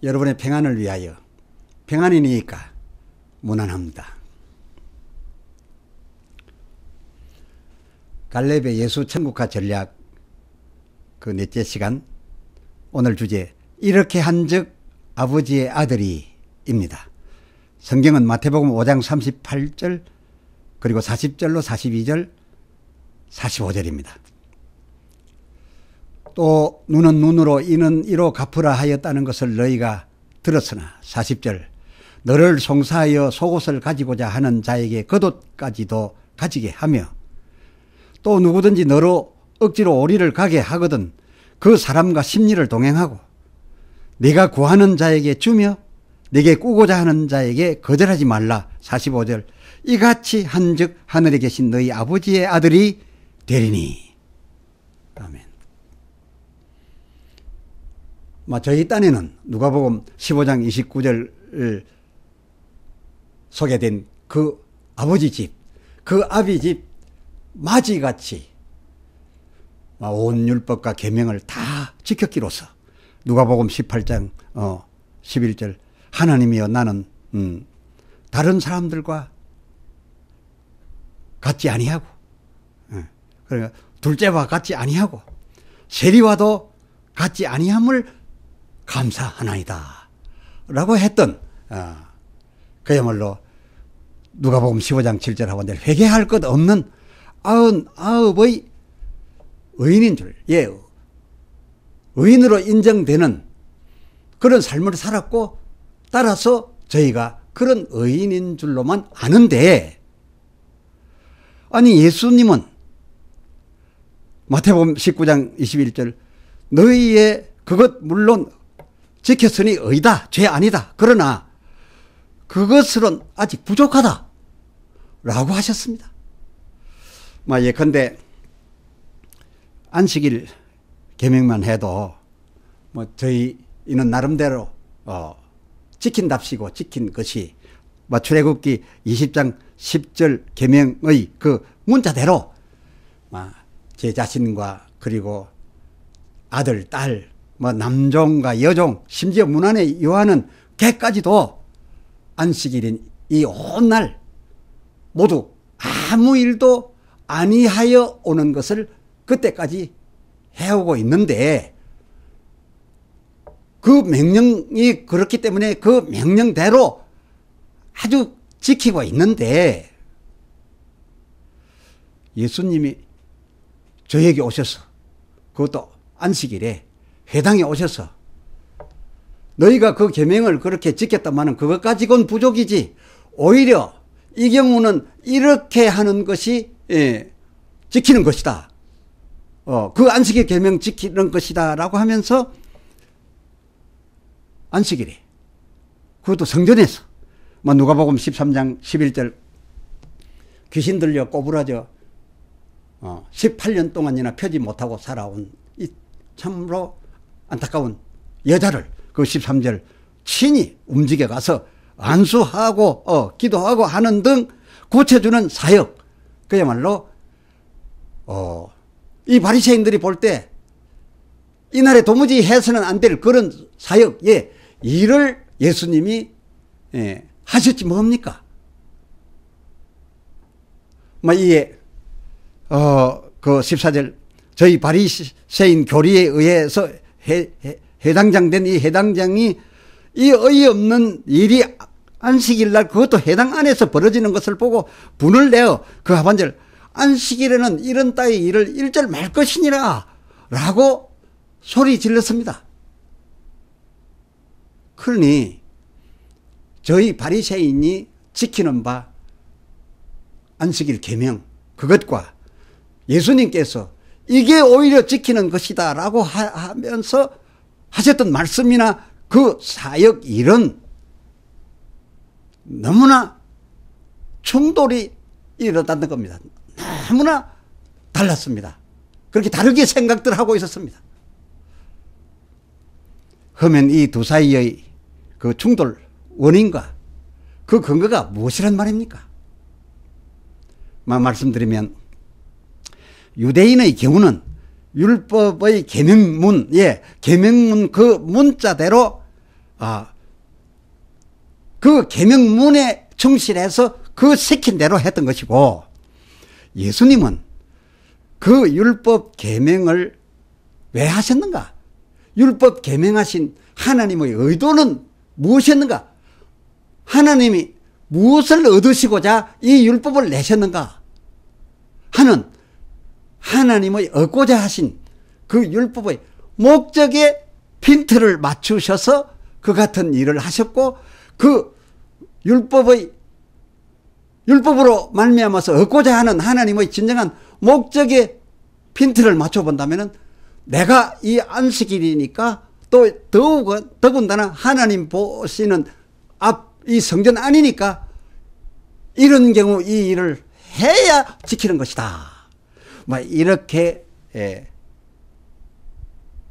여러분의 평안을 위하여 평안이니까 무난합니다. 갈렙의 예수 천국화 전략 그 넷째 시간, 오늘 주제 이렇게 한즉 아버지의 아들이 입니다. 성경은 마태복음 5장 38절 그리고 40절로 42절 45절입니다. 또 눈은 눈으로 이는 이로 갚으라 하였다는 것을 너희가 들었으나 40절 너를 송사하여 속옷을 가지고자 하는 자에게 겉옷까지도 가지게 하며 또 누구든지 너로 억지로 오리를 가게 하거든 그 사람과 심리를 동행하고 네가 구하는 자에게 주며 네게 꾸고자 하는 자에게 거절하지 말라. 45절 이같이 한즉 하늘에 계신 너희 아버지의 아들이 되리니. 아멘. 저희 딴에는 누가복음 15장 29절 소개된 그 아버지 집, 그 아비 집 마지같이 온 율법과 계명을 다 지켰기로서 누가복음 18장 11절 하나님이여 나는 다른 사람들과 같지 아니하고 그러니까 둘째와 같지 아니하고 세리와도 같지 아니함을 감사하나이다 라고 했던 그야말로 누가복음 15장 7절하고 내일 회개할 것 없는 99의 의인인 줄, 의인으로 인정되는 그런 삶을 살았고 따라서 저희가 그런 의인인 줄로만 아는데, 아니 예수님은 마태복음 19장 21절 너희의 그것 물론 지켰으니 의다, 죄 아니다. 그러나 그것으로는 아직 부족하다 라고 하셨습니다. 예컨대 안식일 계명만 해도 저희는 나름대로 지킨답시고 지킨 것이 출애굽기 20장 10절 계명의 그 문자대로 제 자신과 그리고 아들, 딸, 남종과 여종, 심지어 문 안에 요하는 개까지도 안식일인 이 온 날 모두 아무 일도 아니하여 오는 것을 그때까지 해오고 있는데, 그 명령이 그렇기 때문에 그 명령대로 아주 지키고 있는데, 예수님이 저에게 오셔서, 그것도 안식일에 회당에 오셔서 너희가 그 계명을 그렇게 지켰다마는 그것 가지고는 부족이지, 오히려 이 경우는 이렇게 하는 것이 지키는 것이다. 그 안식일 계명 지키는 것이다 라고 하면서 안식일에, 그것도 성전에서 누가복음 13장 11절 귀신 들려 꼬부라져 18년 동안이나 펴지 못하고 살아온 이 참으로 안타까운 여자를 그 13절 친히 움직여 가서 안수하고 기도하고 하는 등 고쳐주는 사역, 그야말로 이 바리새인들이 볼 때 이날에 도무지 해서는 안 될 그런 사역의 일을 예수님이 하셨지 뭡니까? 이에 그 14절 저희 바리새인 교리에 의해서 해당장된 이 해당장이 이 어이없는 일이 안식일날 그것도 해당 안에서 벌어지는 것을 보고 분을 내어 그 하반절 안식일에는 이런 따위 일을 일절 말 것이니라 라고 소리 질렀습니다. 그러니 저희 바리새인이 지키는 바 안식일 계명, 그것과 예수님께서 이게 오히려 지키는 것이다 라고 하면서 하셨던 말씀이나 그 사역 일은 너무나 충돌이 일어났던 겁니다. 너무나 달랐습니다. 그렇게 다르게 생각들 하고 있었습니다. 그러면 이 두 사이의 그 충돌 원인과 그 근거가 무엇이란 말입니까? 말씀드리면 유대인의 경우는 율법의 계명문, 계명문 그 문자대로 그 계명문에 충실해서 그 시킨 대로 했던 것이고, 예수님은 그 율법 계명을 왜 하셨는가? 율법 계명하신 하나님의 의도는 무엇이었는가? 하나님이 무엇을 얻으시고자 이 율법을 내셨는가 하는 하나님의 얻고자 하신 그 율법의 목적에 핀트를 맞추셔서 그 같은 일을 하셨고, 그 율법으로 말미암아서 얻고자 하는 하나님의 진정한 목적에 핀트를 맞춰본다면, 내가 이 안식일이니까 또 더군다나 하나님 보시는 이 성전 안이니까 이런 경우 이 일을 해야 지키는 것이다. 이렇게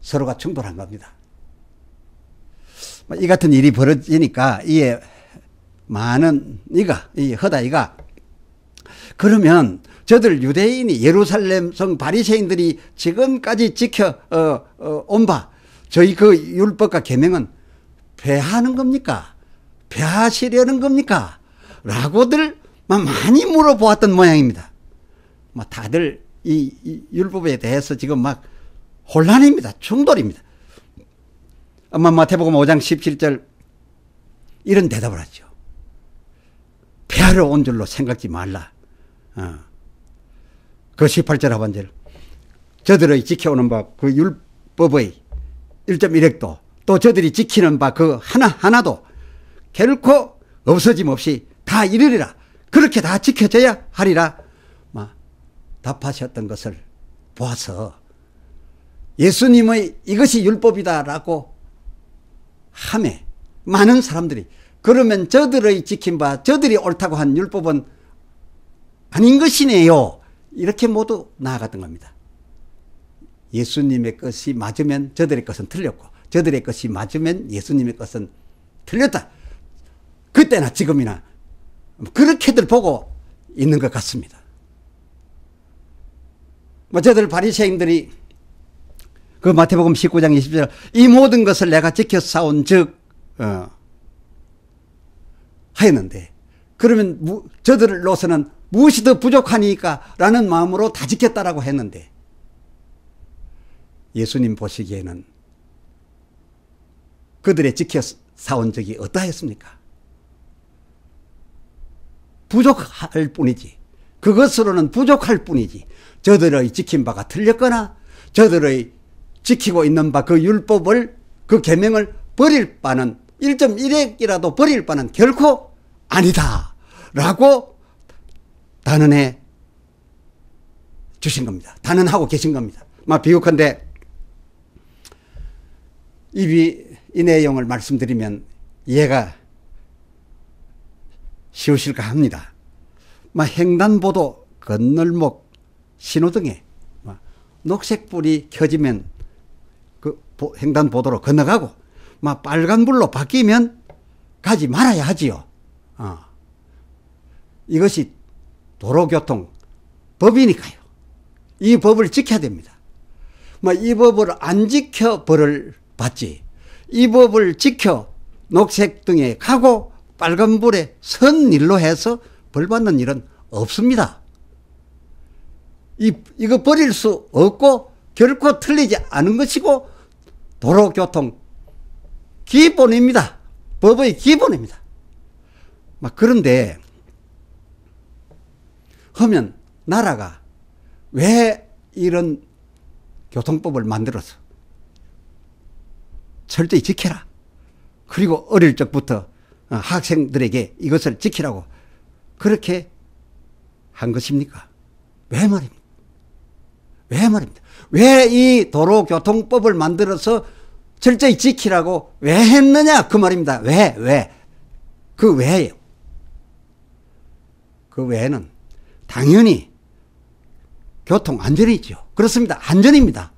서로가 충돌한 겁니다. 이 같은 일이 벌어지니까 이에 많은 이 허다이가, 그러면 저들 유대인이 예루살렘 성 바리새인들이 지금까지 지켜 온 바 저희 그 율법과 계명은 폐하는 겁니까? 폐하시려는 겁니까? 라고들 많이 물어보았던 모양입니다. 다들 이 율법에 대해서 지금 막 혼란입니다. 충돌입니다. 마태복음 5장 17절 이런 대답을 하죠. 폐하러 온 줄로 생각지 말라. 그 18절 하반절, 저들의 지켜오는 바 그 율법의 1.1획도 또 저들이 지키는 바 그 하나하나도 결코 없어짐 없이 다 이르리라. 그렇게 다 지켜져야 하리라. 답하셨던 것을 보아서 예수님의 이것이 율법이다라고 하매 많은 사람들이, 그러면 저들의 지킨 바 저들이 옳다고 한 율법은 아닌 것이네요. 이렇게 모두 나아갔던 겁니다. 예수님의 것이 맞으면 저들의 것은 틀렸고, 저들의 것이 맞으면 예수님의 것은 틀렸다. 그때나 지금이나 그렇게들 보고 있는 것 같습니다. 저들 바리새인들이 그 마태복음 19장 20절 이 모든 것을 내가 지켜 싸운 즉 하였는데, 그러면 저들로서는 무엇이 더 부족하니까 라는 마음으로 다 지켰다라고 했는데, 예수님 보시기에는 그들의 지켜 싸운 적이 어떠했습니까? 부족할 뿐이지, 그것으로는 부족할 뿐이지, 저들의 지킨 바가 틀렸거나 저들의 지키고 있는 바 그 율법을, 그 계명을 버릴 바는 1.1획이라도 버릴 바는 결코 아니다 라고 단언해 주신 겁니다. 단언하고 계신 겁니다. 비유컨대 이 내용을 말씀드리면 이해가 쉬우실까 합니다. 횡단보도 건널목 신호등에 녹색불이 켜지면 그 횡단보도로 건너가고 빨간불로 바뀌면 가지 말아야 하지요. 이것이 도로교통 법이니까요. 이 법을 지켜야 됩니다. 이 법을 안 지켜 벌을 받지, 이 법을 지켜 녹색등에 가고 빨간불에 선 일로 해서 벌 받는 일은 없습니다. 이거 버릴 수 없고 결코 틀리지 않은 것이고 도로교통 기본입니다. 법의 기본입니다. 그런데 하면 나라가 왜 이런 교통법을 만들어서 철저히 지켜라, 그리고 어릴 적부터 학생들에게 이것을 지키라고 그렇게 한 것입니까? 왜 말입니까? 왜 말입니다? 왜 이 도로교통법을 만들어서 철저히 지키라고 왜 했느냐 그 말입니다. 왜? 그 왜예요. 그 왜는 당연히 교통 안전이죠. 그렇습니다. 안전입니다.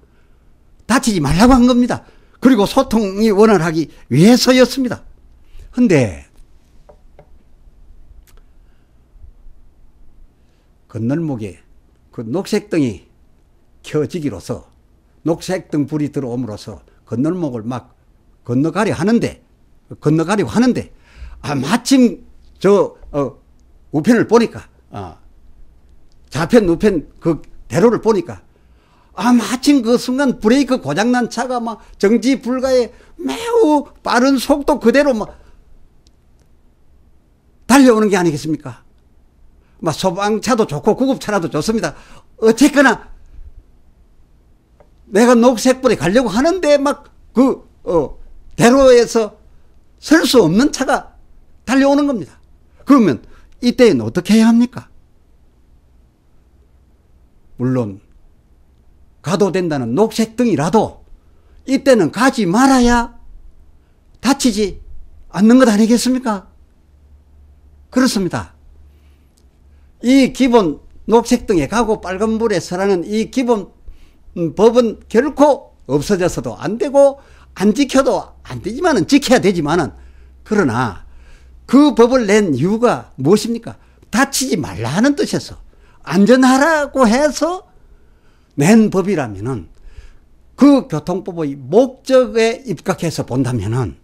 다치지 말라고 한 겁니다. 그리고 소통이 원활하기 위해서였습니다. 근데 건널목에 그 녹색등이 켜지기로서, 녹색등 불이 들어옴으로써 건널목을 막 건너가려 하는데 건너가려고 하는데 마침 우편을 보니까 좌편 우편 그 대로를 보니까 마침 그 순간 브레이크 고장난 차가 막 정지 불가에 매우 빠른 속도 그대로 막 달려오는 게 아니겠습니까? 막 소방차도 좋고 구급차라도 좋습니다. 어쨌거나 내가 녹색불에 가려고 하는데 막 대로에서 설 수 없는 차가 달려오는 겁니다. 그러면 이때는 어떻게 해야 합니까? 물론 가도 된다는 녹색등이라도 이때는 가지 말아야 다치지 않는 것 아니겠습니까? 그렇습니다. 이 기본 녹색등에 가고 빨간불에 서라는 이 기본 법은 결코 없어져서도 안 되고 안 지켜도 안 되지만은 지켜야 되지만은 그러나 그 법을 낸 이유가 무엇입니까? 다치지 말라 하는 뜻에서 안전하라고 해서 낸 법이라면은 그 교통법의 목적에 입각해서 본다면은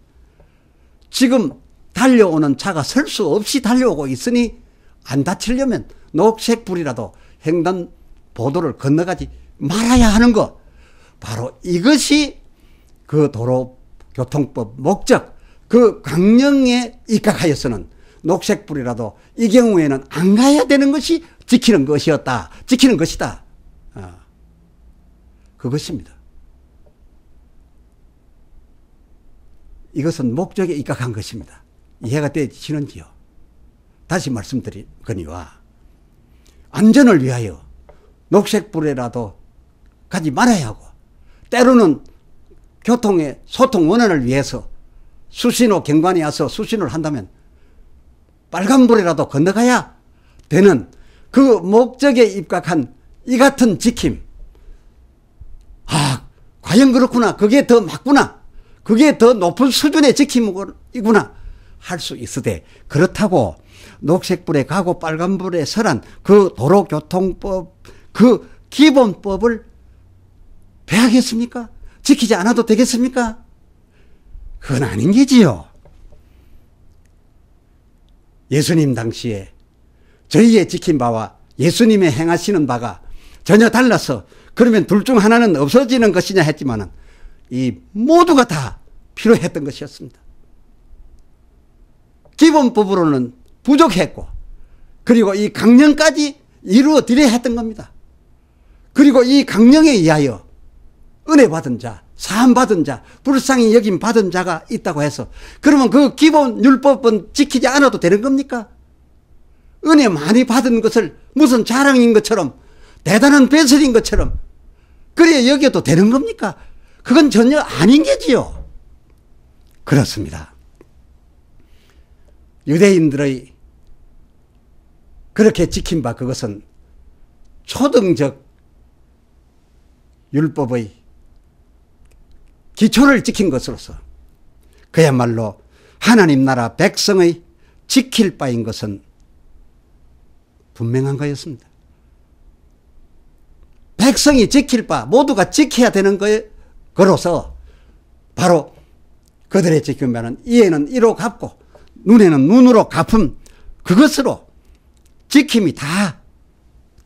지금 달려오는 차가 설 수 없이 달려오고 있으니 안 다치려면 녹색불이라도 횡단보도를 건너가지 말아야 하는 것. 바로 이것이 그 도로교통법 목적, 그 강령에 입각하여서는 녹색불이라도 이 경우에는 안 가야 되는 것이 지키는 것이었다. 지키는 것이다. 그것입니다. 이것은 목적에 입각한 것입니다. 이해가 되시는지요? 다시 말씀드리거니와 안전을 위하여 녹색불에라도 가지 말아야 하고 때로는 교통의 소통 원활을 위해서 수신호 경관이 와서 수신호를 한다면 빨간불이라도 건너가야 되는 그 목적에 입각한 이 같은 지킴. 과연 그렇구나. 그게 더 맞구나. 그게 더 높은 수준의 지킴이구나 할 수 있으되 그렇다고 녹색불에 가고 빨간불에 서란 그 도로교통법 그 기본법을 배하겠습니까? 지키지 않아도 되겠습니까? 그건 아닌 게지요. 예수님 당시에 저희의 지킨 바와 예수님의 행하시는 바가 전혀 달라서 그러면 둘 중 하나는 없어지는 것이냐 했지만은 이 모두가 다 필요했던 것이었습니다. 기본법으로는 부족했고 그리고 이 강령까지 이루어 드려야 했던 겁니다. 그리고 이 강령에 의하여 은혜 받은 자, 사함 받은 자, 불쌍히 여김 받은 자가 있다고 해서 그러면 그 기본 율법은 지키지 않아도 되는 겁니까? 은혜 많이 받은 것을 무슨 자랑인 것처럼 대단한 배설인 것처럼 그래 여겨도 되는 겁니까? 그건 전혀 아닌 게지요. 그렇습니다. 유대인들의 그렇게 지킨 바 그것은 초등적 율법의 기초를 지킨 것으로서 그야말로 하나님 나라 백성의 지킬 바인 것은 분명한 거였습니다. 백성이 지킬 바 모두가 지켜야 되는 거로서 바로 그들의 지킨 바는 이에는 이로 갚고 눈에는 눈으로 갚음 그것으로 지킴이 다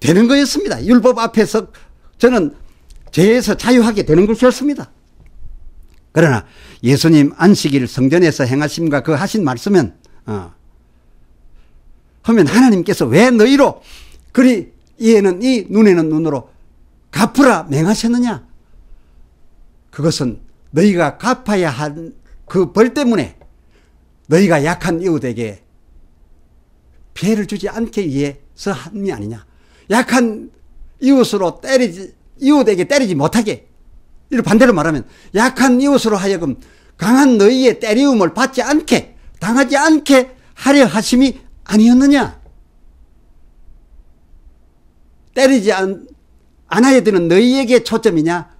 되는 거였습니다. 율법 앞에서 저는 죄에서 자유하게 되는 것이었습니다. 그러나 예수님 안식일 성전에서 행하심과 그 하신 말씀은 하면 하나님께서 왜 너희로 그리 이에는 이 눈에는 눈으로 갚으라 맹하셨느냐? 그것은 너희가 갚아야 한 그 벌 때문에 너희가 약한 이웃에게 피해를 주지 않기 위해서 함이 아니냐. 약한 이웃으로 이웃에게 때리지 못하게. 이를 반대로 말하면 약한 이웃으로 하여금 강한 너희의 때리움을 받지 않게 당하지 않게 하려 하심이 아니었느냐. 때리지 않아야 되는 너희에게 초점이냐.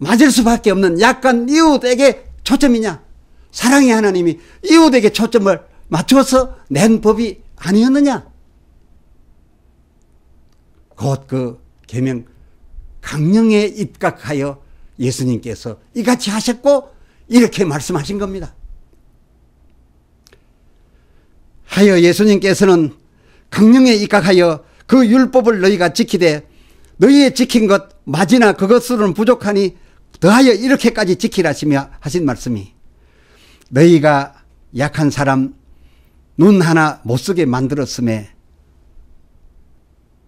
맞을 수밖에 없는 약한 이웃에게 초점이냐. 사랑의 하나님이 이웃에게 초점을 맞춰서 낸 법이 아니었느냐. 곧 그 계명 강령에 입각하여 예수님께서 이같이 하셨고 이렇게 말씀하신 겁니다. 하여 예수님께서는 강령에 입각하여 그 율법을 너희가 지키되 너희의 지킨 것 맞으나 그것으로는 부족하니 더하여 이렇게까지 지키라시며 하신 말씀이, 너희가 약한 사람 눈 하나 못 쓰게 만들었음에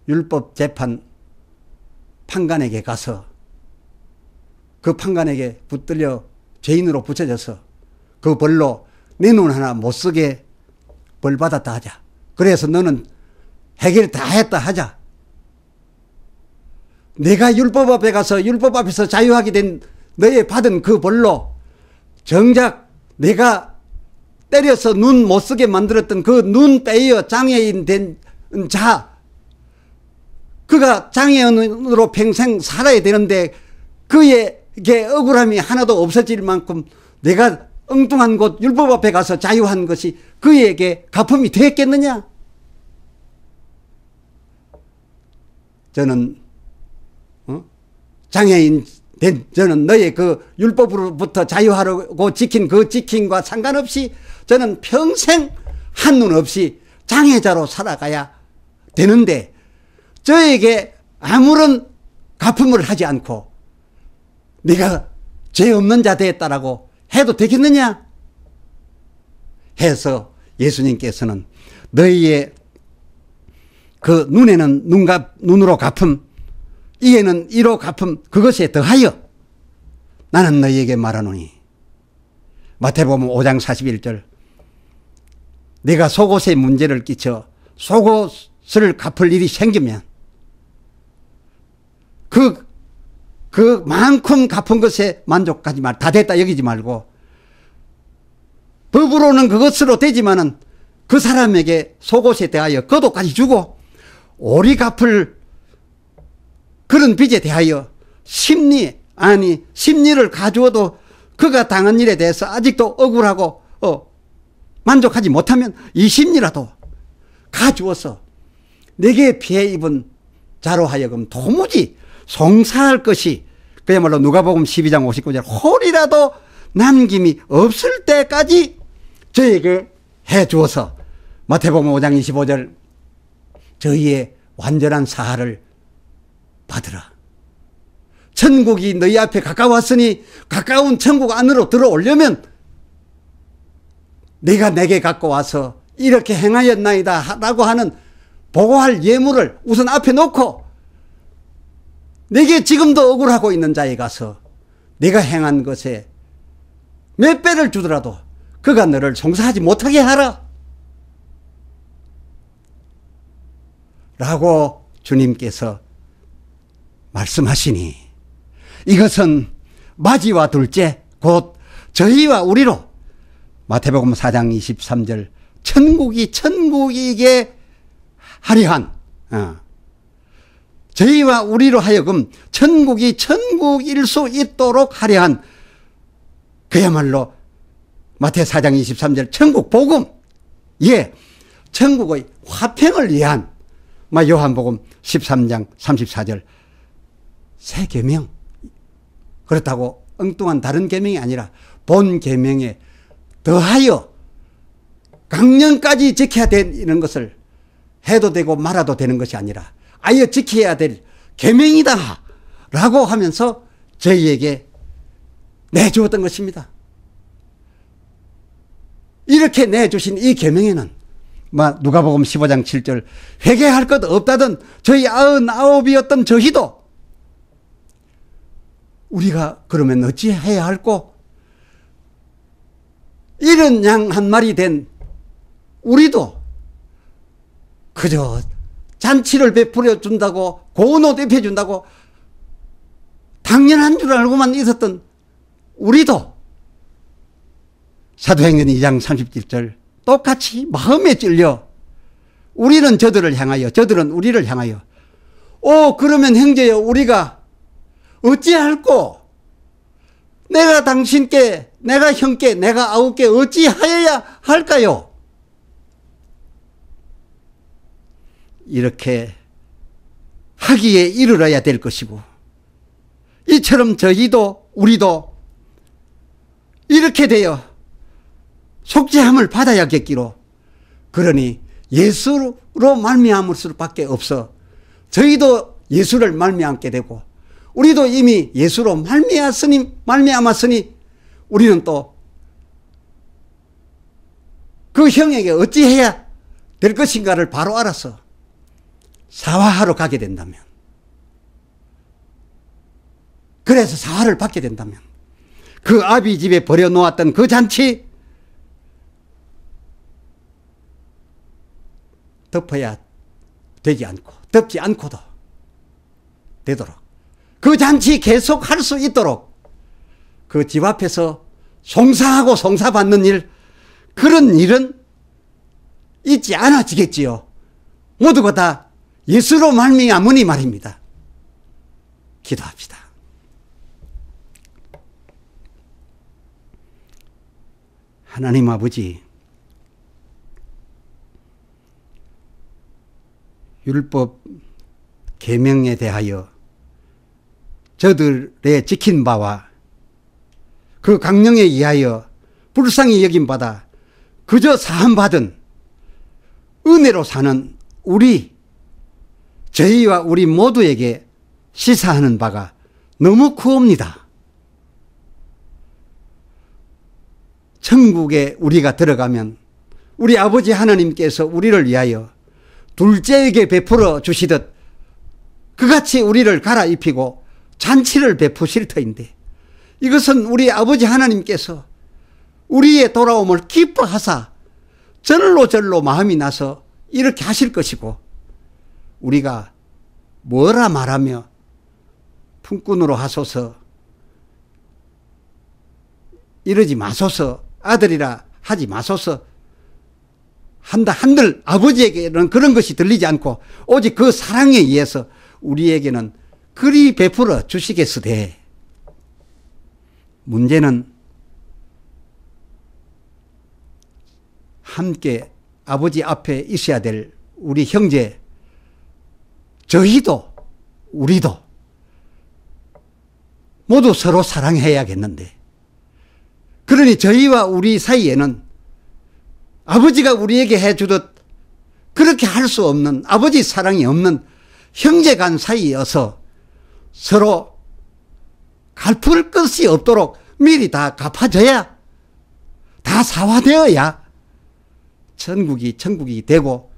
율법 재판 판관에게 가서 그 판관에게 붙들려 죄인으로 붙여져서 그 벌로 내 눈 하나 못 쓰게 벌 받았다 하자. 그래서 너는 해결 다 했다 하자. 내가 율법 앞에 가서 율법 앞에서 자유하게 된 너의 받은 그 벌로 정작 내가 때려서 눈 못 쓰게 만들었던 그 눈 빼어 장애인 된 자, 그가 장애인으로 평생 살아야 되는데 그에게 억울함이 하나도 없어질 만큼 내가 엉뚱한 곳 율법 앞에 가서 자유한 것이 그에게 갚음이 되었겠느냐? 저는 장애인 된 저는 너의 그 율법으로부터 자유하려고 지킨 그 지킴과 상관없이 저는 평생 한눈 없이 장애자로 살아가야 되는데 저에게 아무런 갚음을 하지 않고 네가 죄 없는 자 되었다라고 해도 되겠느냐? 해서 예수님께서는 너희의 그 눈에는 눈으로 갚음, 이에는 이로 갚음, 그것에 더하여 나는 너희에게 말하노니. 마태복음 5장 41절. 네가 속옷에 문제를 끼쳐 속옷을 갚을 일이 생기면 그만큼 갚은 것에 만족하지 말, 다 됐다 여기지 말고, 법으로는 그것으로 되지만은 그 사람에게 속옷에 대하여 거독까지 주고 오리 갚을 그런 빚에 대하여 심리를 가주어도 그가 당한 일에 대해서 아직도 억울하고 만족하지 못하면 이 심리라도 가주어서 내게 피해 입은 자로 하여금 도무지 송사할 것이 그야말로 누가복음 12장 59절 홀이라도 남김이 없을 때까지 저에게 해 주어서 마태복음 5장 25절 저희의 완전한 사하를 받으라. 천국이 너희 앞에 가까웠으니 가까운 천국 안으로 들어오려면 네가 내게 갖고 와서 이렇게 행하였나이다 라고 하는 보고할 예물을 우선 앞에 놓고 내게 지금도 억울하고 있는 자에 가서 네가 행한 것에 몇 배를 주더라도 그가 너를 송사하지 못하게 하라 라고 주님께서 말씀하시니, 이것은 맞이와 둘째 곧 저희와 우리로 마태복음 4장 23절 천국이게 하려한 저희와 우리로 하여금 천국이 천국일 수 있도록 하려한 그야말로 마태 4장 23절 천국 복음, 천국의 화평을 위한 요한복음 13장 34절 새 계명, 그렇다고 엉뚱한 다른 계명이 아니라 본 계명에 더하여 강령까지 지켜야 되는 것을 해도 되고 말아도 되는 것이 아니라 아예 지켜야 될 계명이다 라고 하면서 저희에게 내주었던 것입니다. 이렇게 내주신 이 계명에는 누가복음 15장 7절 회개할 것 없다던 저희 99이었던 저희도 우리가 그러면 어찌해야 할꼬? 이런 양 한 마리 된 우리도 그저 잔치를 베풀어 준다고 고운 옷 입혀준다고 당연한 줄 알고만 있었던 우리도 사도행전 2장 37절 똑같이 마음에 찔려 우리는 저들을 향하여 저들은 우리를 향하여 그러면 형제여 우리가 어찌할꼬? 내가 당신께 내가 형께 내가 아우께 어찌하여야 할까요? 이렇게 하기에 이르러야 될 것이고, 이처럼 저희도 우리도 이렇게 되어 속죄함을 받아야겠기로 그러니 예수로 말미암을 수밖에 없어 저희도 예수를 말미암게 되고 우리도 이미 예수로 말미암았으니 우리는 또 그 형에게 어찌해야 될 것인가를 바로 알아서 사화하러 가게 된다면, 그래서 사화를 받게 된다면 그 아비 집에 버려놓았던 그 잔치 덮어야 되지 않고 덮지 않고도 되도록 그 잔치 계속 할 수 있도록 그 집 앞에서 송사하고 송사받는 일, 그런 일은 있지 않아지겠지요. 모두가 다 예수로 말미암으니 말입니다. 기도합시다. 하나님 아버지, 율법 계명에 대하여 저들의 지킨 바와 그 강령에 의하여 불쌍히 여긴 바다 그저 사함받은 은혜로 사는 저희와 우리 모두에게 시사하는 바가 너무 크옵니다. 천국에 우리가 들어가면 우리 아버지 하나님께서 우리를 위하여 둘째에게 베풀어 주시듯 그같이 우리를 갈아입히고 잔치를 베푸실 터인데, 이것은 우리 아버지 하나님께서 우리의 돌아옴을 기뻐하사 절로 마음이 나서 이렇게 하실 것이고, 우리가 뭐라 말하며 품꾼으로 하소서, 이러지 마소서, 아들이라 하지 마소서 한들 아버지에게는 그런 것이 들리지 않고 오직 그 사랑에 의해서 우리에게는 그리 베풀어 주시겠으되, 문제는 함께 아버지 앞에 있어야 될 우리 형제, 저희도 우리도 모두 서로 사랑해야겠는데, 그러니 저희와 우리 사이에는 아버지가 우리에게 해주듯 그렇게 할 수 없는, 아버지 사랑이 없는 형제간 사이여서 서로 갚을 것이 없도록 미리 다 갚아져야, 다 사화되어야 천국이 되고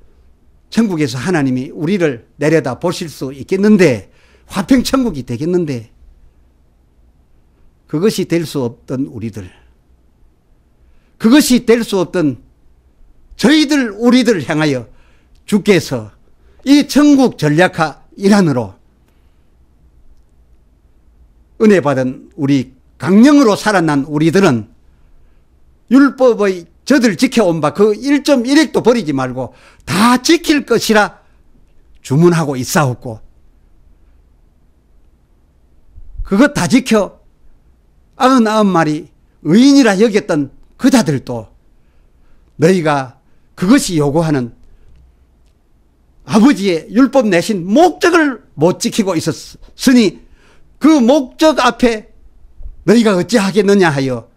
천국에서 하나님이 우리를 내려다 보실 수 있겠는데, 화평천국이 되겠는데, 그것이 될 수 없던 우리들, 그것이 될 수 없던 우리들 향하여 주께서 이 천국 전략화 일환으로 은혜 받은 우리 강령으로 살아난 우리들은 율법의 저들 지켜온 바 그 1.1핵도 버리지 말고 다 지킬 것이라 주문하고 있사옵고, 그것 다 지켜 99마리 의인이라 여겼던 그 자들도 너희가 그것이 요구하는 아버지의 율법 내신 목적을 못 지키고 있었으니 그 목적 앞에 너희가 어찌하겠느냐 하여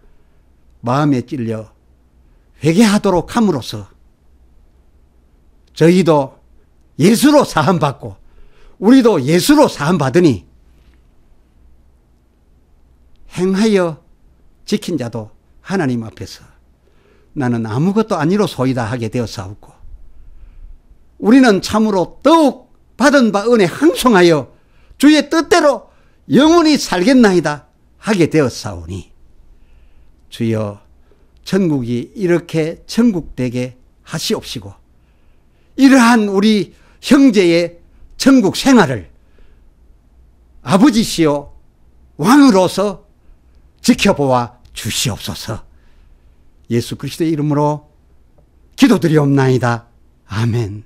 마음에 찔려 회개하도록 함으로써 저희도 예수로 사함받고 우리도 예수로 사함받으니 행하여 지킨 자도 하나님 앞에서 나는 아무것도 아니로 소이다 하게 되었사옵고, 우리는 참으로 더욱 받은 바 은혜 항송하여 주의 뜻대로 영원히 살겠나이다 하게 되었사오니, 주여 천국이 이렇게 천국되게 하시옵시고, 이러한 우리 형제의 천국 생활을 아버지시요 왕으로서 지켜보아 주시옵소서. 예수 그리스도의 이름으로 기도드리옵나이다. 아멘.